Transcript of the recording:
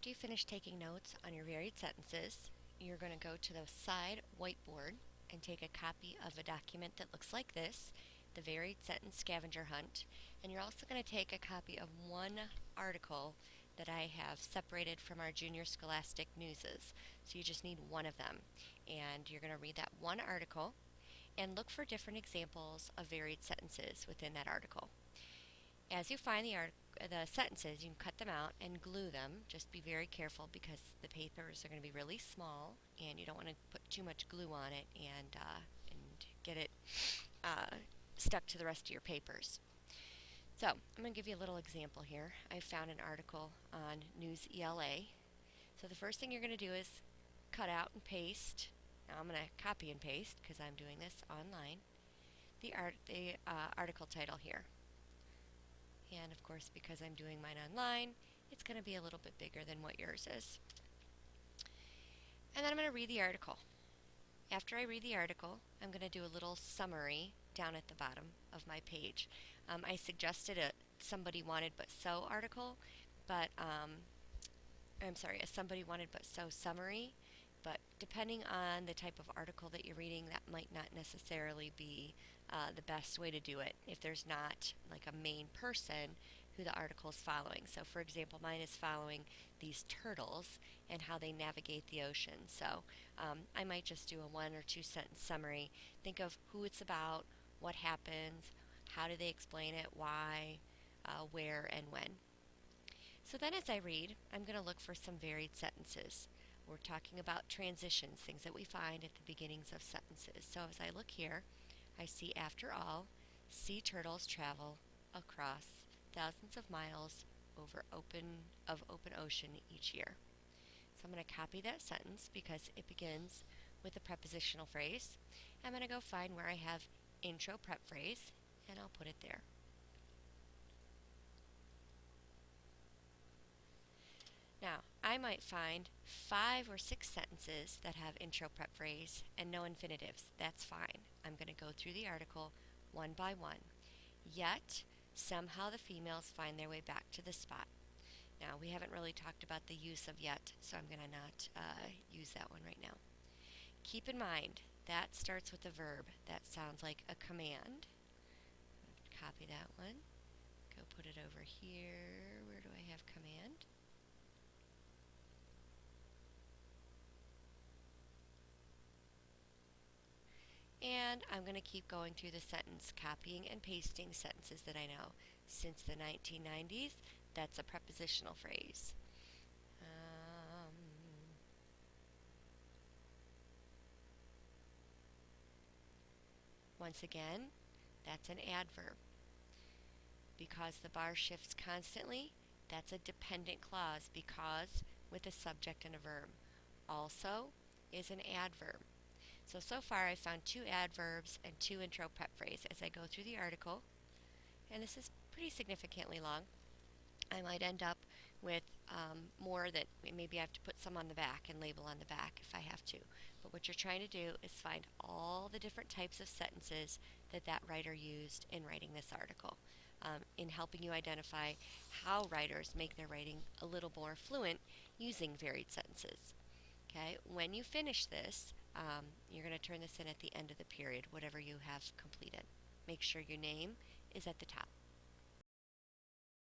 After you finish taking notes on your varied sentences, you're going to go to the side whiteboard and take a copy of a document that looks like this, the Varied Sentence Scavenger Hunt, and you're also going to take a copy of one article that I have separated from our junior scholastic newses. So you just need one of them, and you're going to read that one article and look for different examples of varied sentences within that article. As you find the sentences, you can cut them out and glue them. Just be very careful because the papers are going to be really small, and you don't want to put too much glue on it and get it stuck to the rest of your papers. So I'm going to give you a little example here. I found an article on News ELA. So the first thing you're going to do is cut out and paste. Now I'm going to copy and paste because I'm doing this online. The article title here. And of course, because I'm doing mine online, it's going to be a little bit bigger than what yours is. And then I'm going to read the article. After I read the article, I'm going to do a little summary down at the bottom of my page. I suggested a somebody wanted but so article, but a somebody wanted but so summary. But depending on the type of article that you're reading, that might not necessarily be the best way to do it if there's not like a main person who the article is following. So for example, mine is following these turtles and how they navigate the ocean. So I might just do a 1 or 2 sentence summary. Think of who it's about, what happens, how do they explain it, why, where, and when. So then as I read, I'm going to look for some varied sentences. We're talking about transitions, things that we find at the beginnings of sentences. So as I look here, I see, after all, sea turtles travel across thousands of miles over open ocean each year. So I'm going to copy that sentence because it begins with a prepositional phrase. I'm going to go find where I have intro prep phrase, and I'll put it there. Now, I might find 5 or 6 sentences that have intro prep phrase and no infinitives. That's fine. I'm going to go through the article one by one. Yet, somehow the females find their way back to the spot. Now, we haven't really talked about the use of yet, so I'm going to not use that one right now. Keep in mind, that starts with a verb. That sounds like a command. Copy that one. Go put it over here. Where do I have command? And I'm going to keep going through the sentence, copying and pasting sentences that I know. Since the 1990s, that's a prepositional phrase. Once again, that's an adverb. Because the bar shifts constantly, that's a dependent clause, because with a subject and a verb. Also is an adverb. So far I've found 2 adverbs and 2 intro prep phrases as I go through the article, and this is pretty significantly long. I might end up with more that maybe I have to put some on the back and label on the back if I have to. But what you're trying to do is find all the different types of sentences that writer used in writing this article, in helping you identify how writers make their writing a little more fluent using varied sentences. Okay, when you finish this, you're going to turn this in at the end of the period, whatever you have completed. Make sure your name is at the top.